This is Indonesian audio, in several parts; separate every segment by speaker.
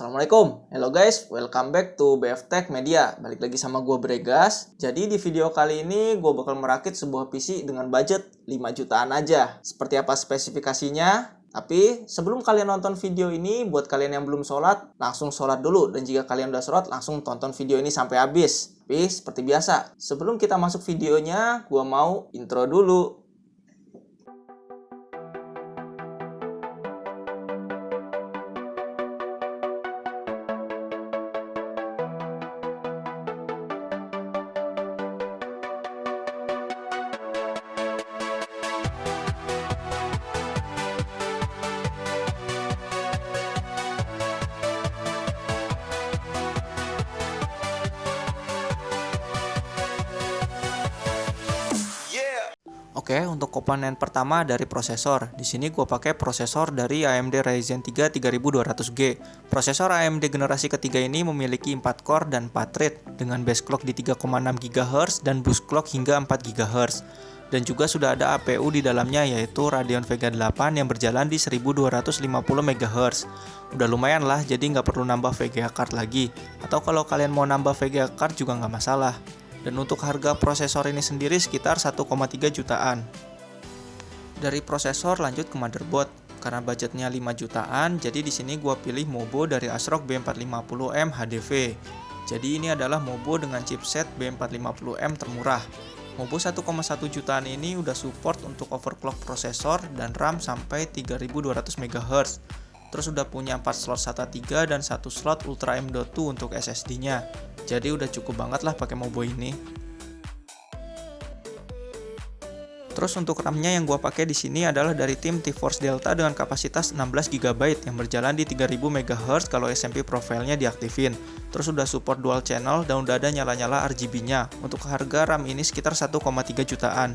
Speaker 1: Assalamualaikum, hello guys, welcome back to BF Tech Media. Balik lagi sama gue Bregas. Jadi di video kali ini gue bakal merakit sebuah PC dengan budget 5 jutaan aja. Seperti apa spesifikasinya? Tapi sebelum kalian nonton video ini, buat kalian yang belum sholat, langsung sholat dulu. Dan jika kalian udah sholat, langsung tonton video ini sampai habis. Tapi seperti biasa, sebelum kita masuk videonya, gue mau intro dulu. Oke, untuk komponen pertama dari prosesor. Di sini gue pakai prosesor dari AMD Ryzen 3 3200G. Prosesor AMD generasi ketiga ini memiliki 4 core dan 4 thread dengan base clock di 3,6 GHz dan boost clock hingga 4 GHz. Dan juga sudah ada APU di dalamnya yaitu Radeon Vega 8 yang berjalan di 1250 MHz. Udah lumayan lah, jadi nggak perlu nambah VGA card lagi. Atau kalau kalian mau nambah VGA card juga nggak masalah. Dan untuk harga prosesor ini sendiri sekitar 1,3 jutaan. Dari prosesor lanjut ke motherboard. Karena budgetnya 5 jutaan, jadi di sini gua pilih Mobo dari ASRock B450M HDV. Jadi ini adalah Mobo dengan chipset B450M termurah. Mobo 1,1 jutaan ini udah support untuk overclock prosesor dan RAM sampai 3200 MHz. Terus udah punya 4 slot SATA 3 dan 1 slot Ultra M.2 untuk SSD-nya. Jadi udah cukup banget lah pakai Mobo ini. Terus untuk RAM-nya yang gua pakai di sini adalah dari tim T-Force Delta dengan kapasitas 16 GB yang berjalan di 3000 MHz kalau SMP profile-nya diaktifin. Terus udah support dual channel dan udah ada nyala-nyala RGB-nya. Untuk harga RAM ini sekitar 1,3 jutaan.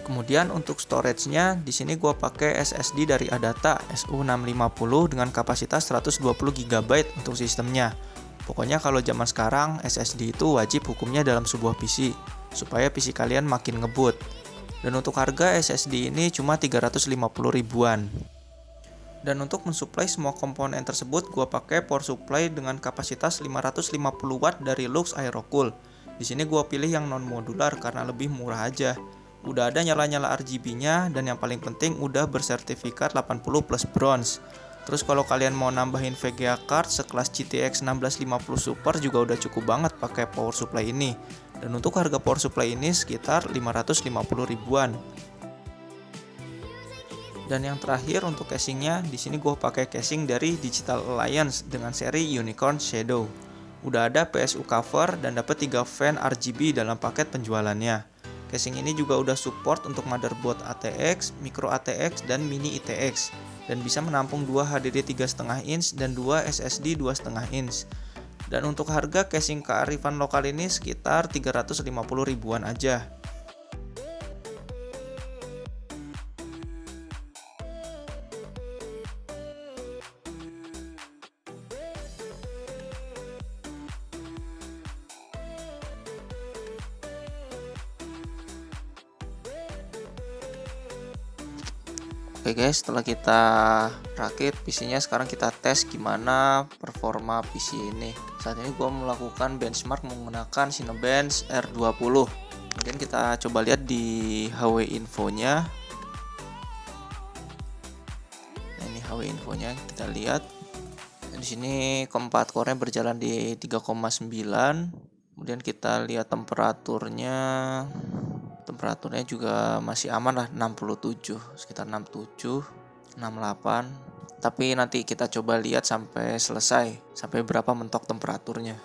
Speaker 1: Kemudian untuk storage-nya di sini gua pakai SSD dari Adata SU650 dengan kapasitas 120 GB untuk sistemnya. Pokoknya kalau zaman sekarang SSD itu wajib hukumnya dalam sebuah PC supaya PC kalian makin ngebut. Dan untuk harga SSD ini cuma 350 ribuan. Dan untuk mensuplai semua komponen tersebut gua pakai power supply dengan kapasitas 550 watt dari Lux Aerocool. Di sini gua pilih yang non modular karena lebih murah aja. Udah ada nyala-nyala RGB-nya dan yang paling penting udah bersertifikat 80 plus bronze. Terus kalau kalian mau nambahin VGA card sekelas GTX 1650 Super juga udah cukup banget pakai power supply ini. Dan untuk harga power supply ini sekitar 550 ribuan. Dan yang terakhir untuk casingnya, di sini gue pakai casing dari Digital Alliance dengan seri Unicorn Shadow. Udah ada PSU cover dan dapat 3 fan RGB dalam paket penjualannya. Casing ini juga udah support untuk motherboard ATX, micro ATX, dan mini ITX. Dan bisa menampung 2 HDD 3,5 inch dan 2 SSD 2,5 inch. Dan untuk harga casing kearifan lokal ini sekitar 350 ribuan aja. Oke guys, setelah kita rakit PC-nya, sekarang kita tes gimana performa PC ini. Saat ini gue melakukan benchmark menggunakan Cinebench R20. Kemudian kita coba lihat di HW infonya. Nah, ini HW infonya kita lihat. Dan di sini keempat core-nya berjalan di 3,9. Kemudian kita lihat temperaturnya juga masih aman lah, 67, sekitar 67, 68. Tapi nanti kita coba lihat sampai selesai, sampai berapa mentok temperaturnya.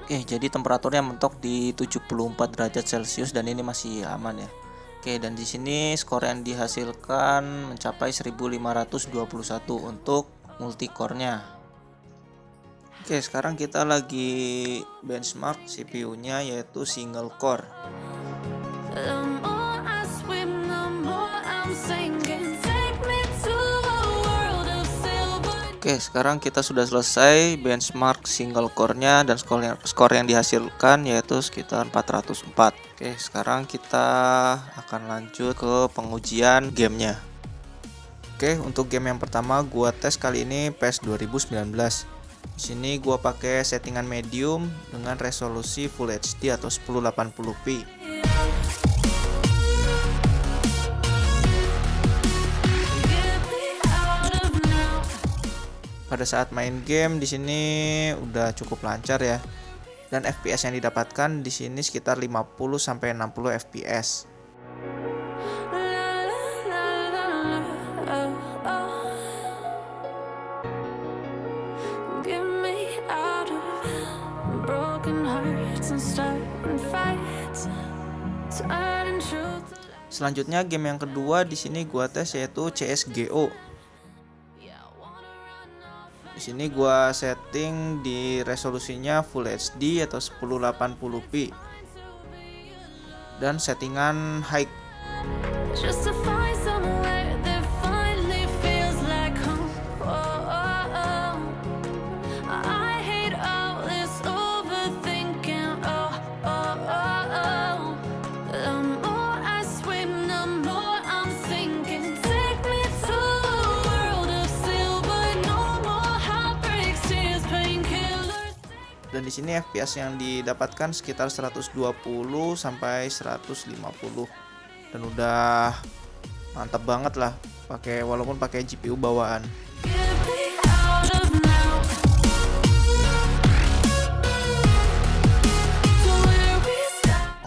Speaker 1: Oke, jadi temperaturnya mentok di 74 derajat Celcius dan ini masih aman ya. Oke, dan di sini skor yang dihasilkan mencapai 1521 untuk multicore-nya. Oke, sekarang kita lagi benchmark CPU-nya yaitu single core. Oke, Oke, sekarang kita sudah selesai benchmark single core-nya dan skor yang dihasilkan yaitu sekitar 404. Oke, sekarang kita akan lanjut ke pengujian gamenya. Oke, untuk game yang pertama gua tes kali ini PES 2019. Di sini gua pakai settingan medium dengan resolusi Full HD atau 1080p. Pada saat main game di sini udah cukup lancar ya. Dan FPS yang didapatkan di sini sekitar 50 sampai 60 FPS. Selanjutnya game yang kedua di sini gua tes yaitu CS:GO. Di sini gua setting di resolusinya Full HD atau 1080p dan settingan high. Dan di sini FPS yang didapatkan sekitar 120 sampai 150 dan udah mantap banget lah walaupun pakai GPU bawaan.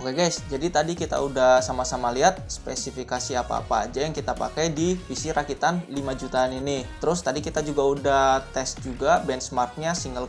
Speaker 1: Oke guys, jadi tadi kita udah sama-sama lihat spesifikasi apa-apa aja yang kita pakai di PC rakitan 5 jutaan ini. Terus tadi kita juga udah tes juga benchmarknya single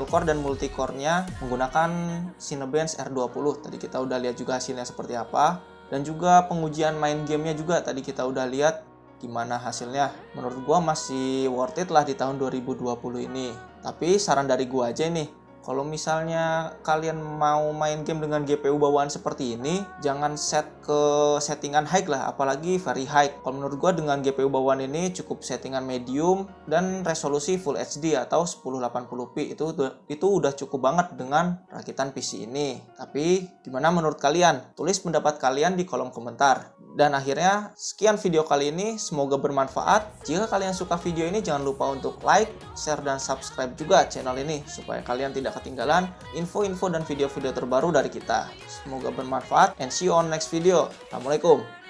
Speaker 1: core dan multi core-nya menggunakan Cinebench R20. Tadi kita udah lihat juga hasilnya seperti apa. Dan juga pengujian main gamenya juga tadi kita udah lihat gimana hasilnya. Menurut gua masih worth it lah di tahun 2020 ini. Tapi saran dari gua aja nih, kalau misalnya kalian mau main game dengan GPU bawaan seperti ini, jangan set ke settingan high lah, apalagi very high. Kalau menurut gua dengan GPU bawaan ini cukup settingan medium dan resolusi Full HD atau 1080p itu udah cukup banget dengan rakitan PC ini. Tapi gimana menurut kalian? Tulis pendapat kalian di kolom komentar. Dan akhirnya sekian video kali ini, semoga bermanfaat. Jika kalian suka video ini jangan lupa untuk like, share, dan subscribe juga channel ini supaya kalian tidak ketinggalan info-info dan video-video terbaru dari kita. Semoga bermanfaat and see you on next video. Assalamualaikum.